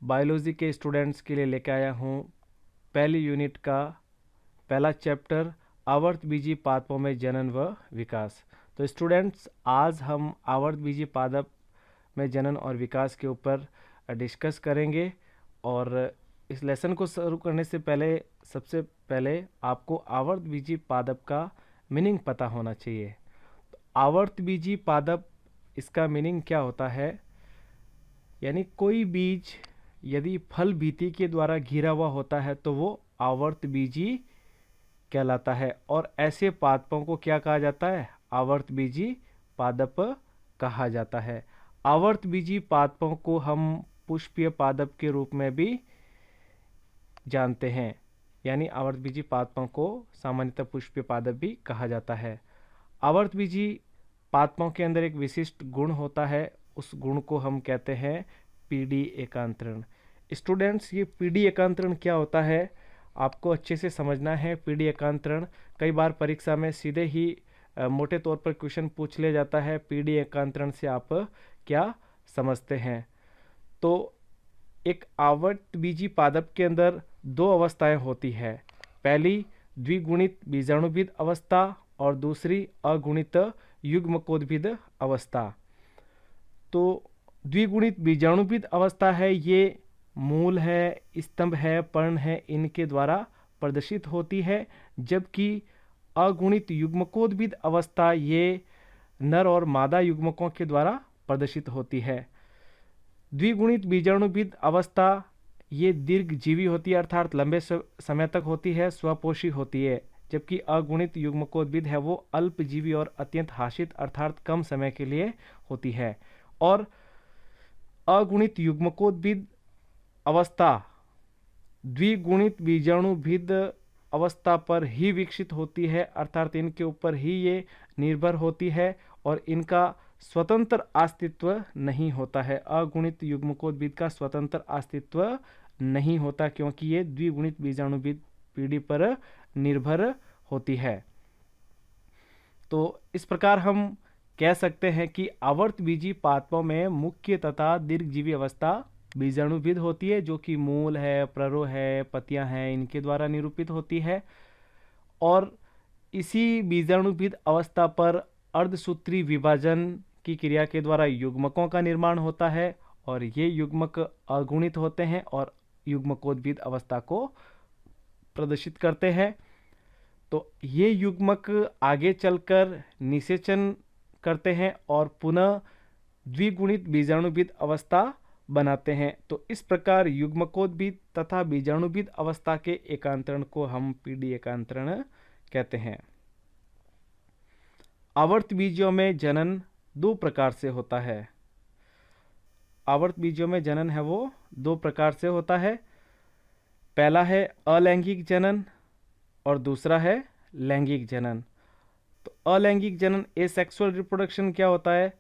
Biology के students के लिए लेके आया हूँ पहली यूनिट का पहला चैप्टर आवर्तबीजी पादपों में जनन व विकास। तो स्टूडेंट्स, आज हम आवर्तबीजी पादप में जनन और विकास के ऊपर डिस्कस करेंगे। और इस लेसन को शुरू करने से पहले सबसे पहले आपको आवर्तबीजी पादप का मीनिंग पता होना चाहिए। तो आवर्तबीजी पादप, इसका मीनिंग क्या होता है? यानी कोई बीज यदि फल भीति के द्वारा घिरा हुआ होता है तो वो आवर्तबीजी कहलाता है। और ऐसे पादपों को क्या कहा जाता है? आवर्तबीजी पादप कहा जाता है। आवर्तबीजी पादपों को हम पुष्पीय पादप के रूप में भी जानते हैं। यानी आवर्तबीजी पादपों को सामान्यतः पुष्पीय पादप भी कहा जाता है। आवर्तबीजी पादपों के अंदर एक विशिष्ट गुण होता है, उस गुण को हम कहते हैं पीडी एकांतरण। स्टूडेंट्स, ये पीडी एकांतरण क्या होता है आपको अच्छे से समझना है। पीडी एकांतरण कई बार परीक्षा में सीधे ही मोटे तौर पर क्वेश्चन पूछ लिया जाता है, पीडी एकांतरण से आप क्या समझते हैं? तो एक आवर्तबीजी पादप के अंदर दो अवस्थाएं होती है। पहली द्विगुणित बीजाणुभिद अवस्था और दूसरी अगुणित युग्मकोद्भिद अवस्था। तो द्विगुणित बीजाणुभिद अवस्था है, ये मूल है, स्तंभ है, पर्ण है, इनके द्वारा प्रदर्शित होती है। जबकि अगुणित युग्मकोद्भिद अवस्था ये नर और मादा युग्मकों के द्वारा प्रदर्शित होती है। द्विगुणित बीजाणुभिद अवस्था ये दीर्घजीवी होती है, अर्थात लंबे समय तक होती है, स्वपोषी होती है। जबकि अगुणित युग्मकोद्भिद है वो अल्पजीवी और अत्यंत हाशित अर्थात कम समय के लिए होती है। और अगुणित युग्मकोद्भिद अवस्था द्विगुणित बीजाणुभिद अवस्था पर ही विकसित होती है, अर्थात इनके ऊपर ही ये निर्भर होती है और इनका स्वतंत्र अस्तित्व नहीं होता है। अगुणित युग्मकोद्भिद का स्वतंत्र अस्तित्व नहीं होता क्योंकि ये द्विगुणित बीजाणुभिद पीढ़ी पर निर्भर होती है। तो इस प्रकार हम कह सकते हैं कि आवर्तबीजी पादपों में मुख्य तथा दीर्घजीवी अवस्था बीजाणुभिद होती है, जो कि मूल है, प्ररो है, पत्तियां हैं, इनके द्वारा निरूपित होती है। और इसी बीजाणुभिद अवस्था पर अर्धसूत्री विभाजन की क्रिया के द्वारा युग्मकों का निर्माण होता है और ये युग्मक अगुणित होते हैं और युग्मकोद्भिद अवस्था को प्रदर्शित करते हैं। तो ये युग्मक आगे चलकर निषेचन करते हैं और पुनः द्विगुणित बीजाणुभिद अवस्था बनाते हैं। तो इस प्रकार युग्मकोद्भिद तथा बीजाणुभिद अवस्था के एकांतरण को हम पीडी एकांतरण कहते हैं। आवर्तबीजियों में जनन दो प्रकार से होता है। आवर्तबीजियों में जनन है वो दो प्रकार से होता है। पहला है अलैंगिक जनन और दूसरा है लैंगिक जनन। तो अलैंगिक जनन एसेक्सुअल रिप्रोडक्शन क्या होता है?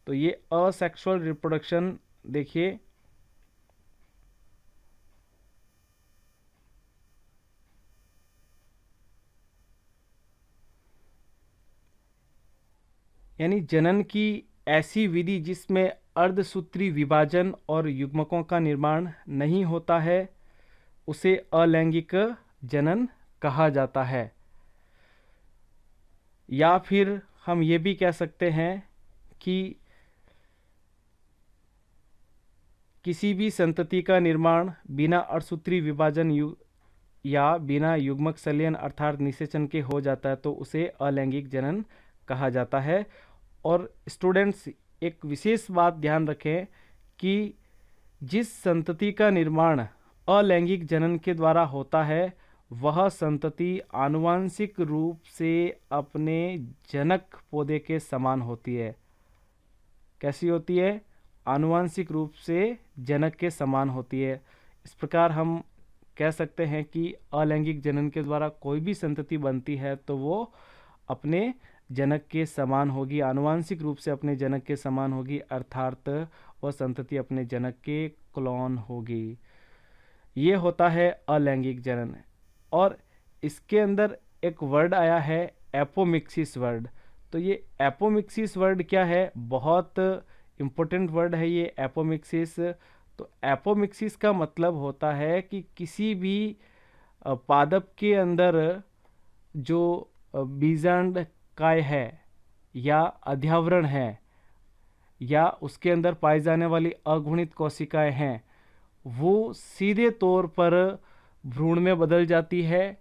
तो ये असेक्सुअल रिप्रोडक्शन देखिए, यानी जनन की ऐसी विधि जिसमें अर्धसूत्री विभाजन और युग्मकों का निर्माण नहीं होता है उसे अलैंगिक जनन कहा जाता है। या फिर हम ये भी कह सकते हैं कि किसी भी संतति का निर्माण बिना अर्धसूत्री विभाजन या बिना युग्मक संलयन अर्थात निषेचन के हो जाता है तो उसे अलैंगिक जनन कहा जाता है। और स्टूडेंट्स, एक विशेष बात ध्यान रखें कि जिस संतति का निर्माण अलैंगिक जनन के द्वारा होता है वह संतति आनुवांशिक रूप से अपने जनक पौधे के समान होती है। कैसी होती है? आनुवांशिक रूप से जनक के समान होती है। इस प्रकार हम कह सकते हैं कि अलैंगिक जनन के द्वारा कोई भी संतति बनती है तो वो अपने जनक के समान होगी, आनुवांशिक रूप से अपने जनक के समान होगी, अर्थात वह संतति अपने जनक के क्लोन होगी। ये होता है अलैंगिक जनन। और इसके अंदर एक वर्ड आया है एपोमिक्सिस वर्ड। तो ये एपोमिक्सिस वर्ड क्या है? बहुत इम्पोर्टेंट वर्ड है ये एपोमिक्सिस। तो एपोमिक्सिस का मतलब होता है कि किसी भी पादप के अंदर जो बीजांड काय है या अध्यावरण है या उसके अंदर पाई जाने वाली अगुणित कोशिकाएं हैं, वो सीधे तौर पर भ्रूण में बदल जाती है,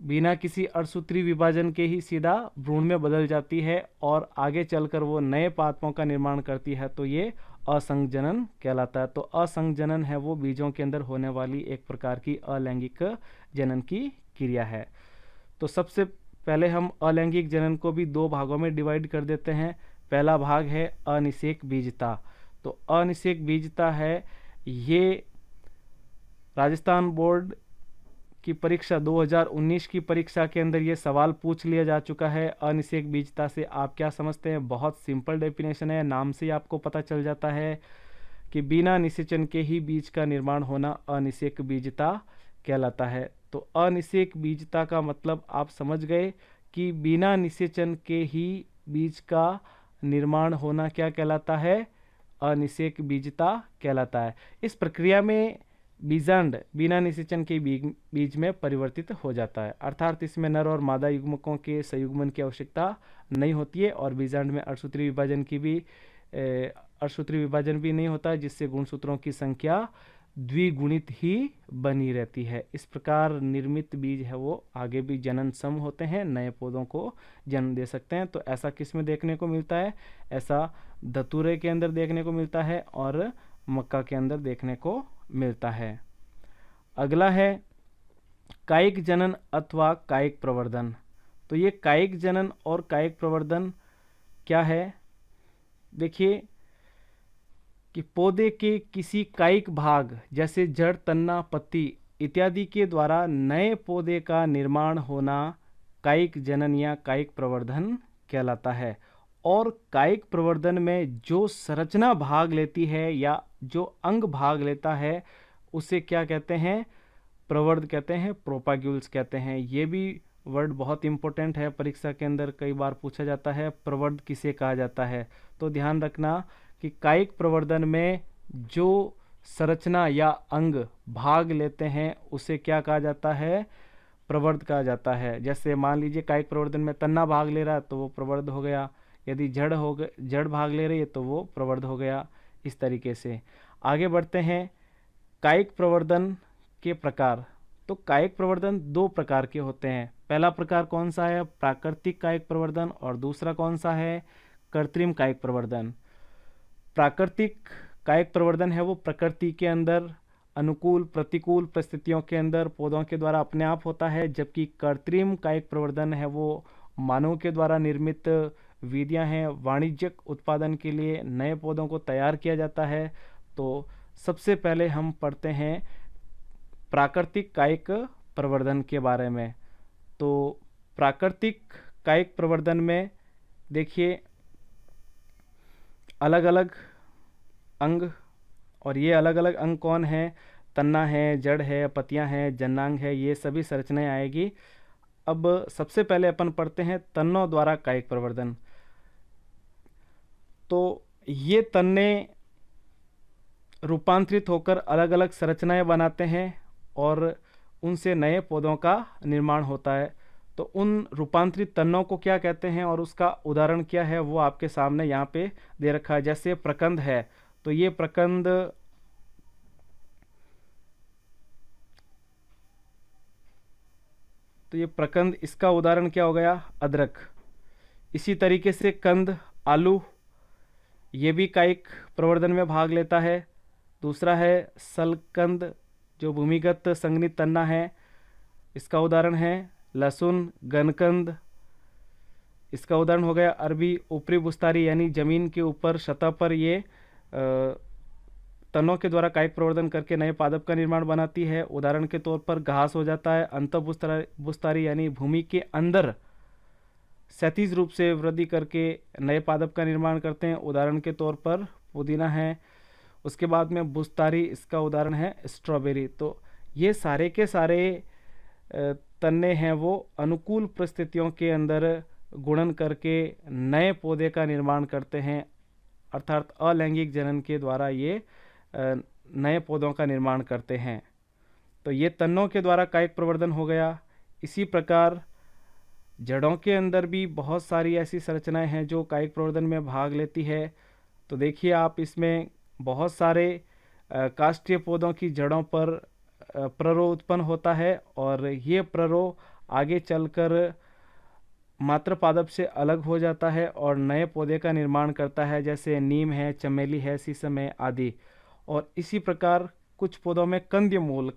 बिना किसी अर्थसूत्री विभाजन के ही सीधा भ्रूण में बदल जाती है और आगे चलकर वो नए पादपों का निर्माण करती है। तो ये असंजनन कहलाता है। तो असंजनन है वो बीजों के अंदर होने वाली एक प्रकार की अलैंगिक जनन की क्रिया है। तो सबसे पहले हम अलैंगिक जनन को भी दो भागों में डिवाइड कर देते हैं। पहला भाग है अनिषेक बीजता। तो अनिषेक बीजता है, ये राजस्थान बोर्ड की परीक्षा 2019 की परीक्षा के अंदर ये सवाल पूछ लिया जा चुका है। अनिषेक बीजता से आप क्या समझते हैं? बहुत सिंपल डेफिनेशन है, नाम से ही आपको पता चल जाता है कि बिना निषेचन के ही बीज का निर्माण होना अनिषेक बीजता कहलाता है। तो अनिषेक बीजता का मतलब आप समझ गए कि बिना निषेचन के ही बीज का निर्माण होना क्या कहलाता है? अनिषेक बीजता कहलाता है। इस प्रक्रिया में बीजांड बिना निषेचन के बीज में परिवर्तित हो जाता है, अर्थात इसमें नर और मादा युग्मकों के संयुग्मन की आवश्यकता नहीं होती है और बीजांड में अर्थसूत्री विभाजन भी नहीं होता, जिससे गुणसूत्रों की संख्या द्विगुणित ही बनी रहती है। इस प्रकार निर्मित बीज है वो आगे भी जननक्षम होते हैं, नए पौधों को जन्म दे सकते हैं। तो ऐसा किस में देखने को मिलता है? ऐसा धतूरे के अंदर देखने को मिलता है और मक्का के अंदर देखने को मिलता है। अगला है कायिक जनन अथवा कायिक प्रवर्धन। तो ये कायिक जनन और कायिक प्रवर्धन क्या है? देखिए कि पौधे के किसी कायिक भाग जैसे जड़, तना, पत्ती इत्यादि के द्वारा नए पौधे का निर्माण होना कायिक जनन या कायिक प्रवर्धन कहलाता है। और कायिक प्रवर्धन में जो संरचना भाग लेती है या जो अंग भाग लेता है उसे क्या कहते हैं? प्रवर्ध कहते हैं, प्रोपाग्यूल्स कहते हैं। ये भी वर्ड बहुत इंपॉर्टेंट है, परीक्षा के अंदर कई बार पूछा जाता है, प्रवर्ध किसे कहा जाता है। तो ध्यान रखना कि कायिक प्रवर्धन में जो संरचना या अंग भाग लेते हैं उसे क्या कहा जाता है? प्रवर्ध कहा जाता है। जैसे मान लीजिए कायिक प्रवर्धन में तना भाग ले रहा है तो वो प्रवर्ध हो गया, यदि जड़ भाग ले रही है तो वो प्रवर्ध हो गया। इस तरीके से आगे बढ़ते हैं। कायिक प्रवर्धन के प्रकार। तो कायिक प्रवर्धन दो प्रकार के होते हैं। पहला प्रकार कौन सा है? प्राकृतिक कायिक प्रवर्धन। और दूसरा कौन सा है? कृत्रिम कायिक प्रवर्धन। प्राकृतिक कायिक प्रवर्धन है वो प्रकृति के अंदर अनुकूल प्रतिकूल परिस्थितियों के अंदर पौधों के द्वारा अपने आप होता है, जबकि कृत्रिम कायिक प्रवर्धन है वो मानव के द्वारा निर्मित विधियां हैं। वाणिज्यिक उत्पादन के लिए नए पौधों को तैयार किया जाता है। तो सबसे पहले हम पढ़ते हैं प्राकृतिक कायिक प्रवर्धन के बारे में। तो प्राकृतिक कायिक प्रवर्धन में देखिए अलग अलग अंग, और ये अलग अलग अंग कौन है? तना है, जड़ है, पत्तियां हैं, जन्नांग है, ये सभी संरचनाएं आएगी। अब सबसे पहले अपन पढ़ते हैं तन्नों द्वारा कायिक प्रवर्धन। तो ये तन्ने रूपांतरित होकर अलग अलग संरचनाएं बनाते हैं और उनसे नए पौधों का निर्माण होता है। तो उन रूपांतरित तन्नों को क्या कहते हैं और उसका उदाहरण क्या है वो आपके सामने यहाँ पे दे रखा है। जैसे प्रकंद है, तो ये प्रकंद इसका उदाहरण क्या हो गया? अदरक। इसी तरीके से कंद, आलू, ये भी कायिक प्रवर्धन में भाग लेता है। दूसरा है सलकंद, जो भूमिगत संघनित तन्ना है, इसका उदाहरण है लहसुन। गनकंद, इसका उदाहरण हो गया अरबी। ऊपरी बुस्तारी यानी जमीन के ऊपर सतह पर ये तनों के द्वारा कायिक प्रवर्धन करके नए पादप का निर्माण बनाती है। उदाहरण के तौर पर घास हो जाता है। अंत बुस्तारी यानी भूमि के अंदर क्षैतिज रूप से वृद्धि करके नए पादप का निर्माण करते हैं। उदाहरण के तौर पर पुदीना है। उसके बाद में बुस्तारी, इसका उदाहरण है स्ट्रॉबेरी। तो ये सारे के सारे तन्ने हैं वो अनुकूल परिस्थितियों के अंदर गुणन करके नए पौधे का निर्माण करते हैं, अर्थात अलैंगिक जनन के द्वारा ये नए पौधों का निर्माण करते हैं। तो ये तनों के द्वारा कायिक प्रवर्धन हो गया। इसी प्रकार जड़ों के अंदर भी बहुत सारी ऐसी संरचनाएं हैं जो कायिक प्रवर्धन में भाग लेती है। तो देखिए आप इसमें बहुत सारे काष्ठीय पौधों की जड़ों पर प्ररो उत्पन्न होता है और ये प्ररो आगे चलकर मात्र पादप से अलग हो जाता है और नए पौधे का निर्माण करता है, जैसे नीम है, चमेली है, शीशम है आदि। और इसी प्रकार कुछ पौधों में कंदमूल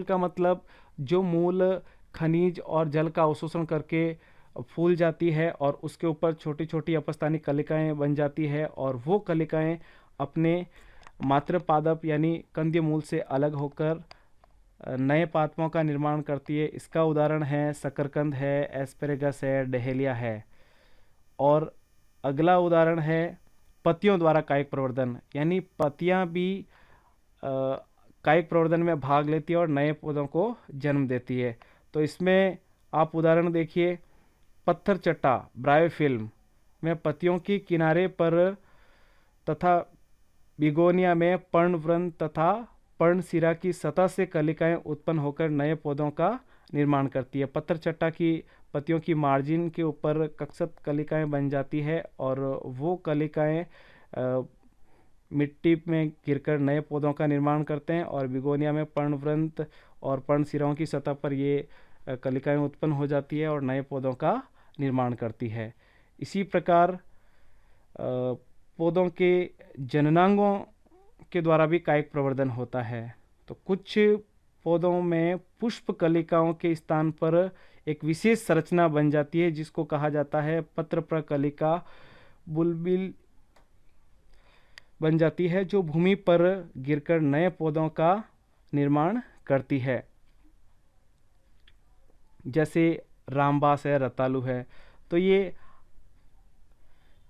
का मतलब जो मूल खनिज और जल का अवशोषण करके फूल जाती है और उसके ऊपर छोटी छोटी अपस्थानिक कलिकाएं बन जाती है और वो कलिकाएं अपने मात्र पादप यानी कंदमूल से अलग होकर नए पादपों का निर्माण करती है। इसका उदाहरण है शकरकंद है, एस्पेरेगस है, डहेलिया है। और अगला उदाहरण है पत्तियों द्वारा कायिक प्रवर्धन, यानी पत्तियां भी कायिक प्रवर्धन में भाग लेती है और नए पौधों को जन्म देती है। तो इसमें आप उदाहरण देखिए, पत्थर चट्टा ब्रायोफिल्म में पत्तियों की किनारे पर तथा बिगोनिया में पर्णवृंत तथा पर्णशिरा की सतह से कलिकाएं उत्पन्न होकर नए पौधों का निर्माण करती है। पत्थर चट्टा की पत्तियों की मार्जिन के ऊपर कक्षत कलिकाएं बन जाती है और वो कलिकाएं मिट्टी में गिरकर नए पौधों का निर्माण करते हैं। और बिगोनिया में पर्णवृंत और पर्णशिराओं की सतह पर ये कलिकाएं उत्पन्न हो जाती है और नए पौधों का निर्माण करती है। इसी प्रकार पौधों के जननांगों के द्वारा भी कायिक प्रवर्धन होता है। तो कुछ पौधों में पुष्प कलिकाओं के स्थान पर एक विशेष संरचना बन जाती है जिसको कहा जाता है पत्र प्रकलिका बुलबिल बन जाती है, जो भूमि पर गिरकर नए पौधों का निर्माण करती है, जैसे रामबास है, रतालू है। तो ये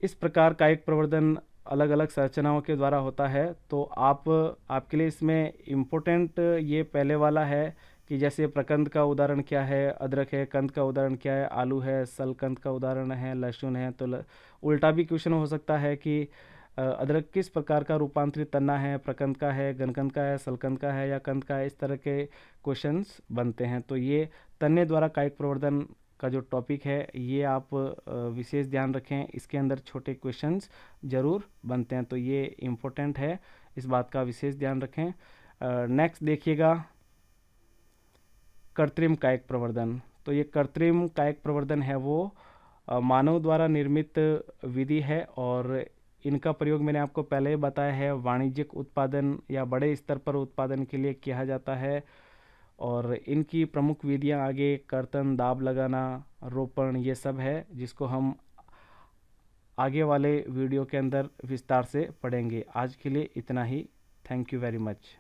इस प्रकार कायिक प्रवर्धन अलग अलग संरचनाओं के द्वारा होता है। तो आपके लिए इसमें इम्पोर्टेंट ये पहले वाला है कि जैसे प्रकंद का उदाहरण क्या है, अदरक है, कंद का उदाहरण क्या है, आलू है, सलकंद का उदाहरण है, लहसुन है। तो उल्टा भी क्वेश्चन हो सकता है कि अदरक किस प्रकार का रूपांतरित तना है, प्रकंद का है, गनकंद का है, सलकंद का है या कंद का है, इस तरह के क्वेश्चंस बनते हैं। तो ये तने द्वारा कायिक प्रवर्धन का जो टॉपिक है ये आप विशेष ध्यान रखें, इसके अंदर छोटे क्वेश्चंस जरूर बनते हैं। तो ये इम्पोर्टेंट है, इस बात का विशेष ध्यान रखें। नेक्स्ट देखिएगा कृत्रिम कायिक प्रवर्धन। तो ये कृत्रिम कायिक प्रवर्धन है वो मानव द्वारा निर्मित विधि है और इनका प्रयोग मैंने आपको पहले ही बताया है, वाणिज्यिक उत्पादन या बड़े स्तर पर उत्पादन के लिए किया जाता है। और इनकी प्रमुख विधियां आगे कर्तन, दाब लगाना, रोपण, ये सब है जिसको हम आगे वाले वीडियो के अंदर विस्तार से पढ़ेंगे। आज के लिए इतना ही। Thank you very much.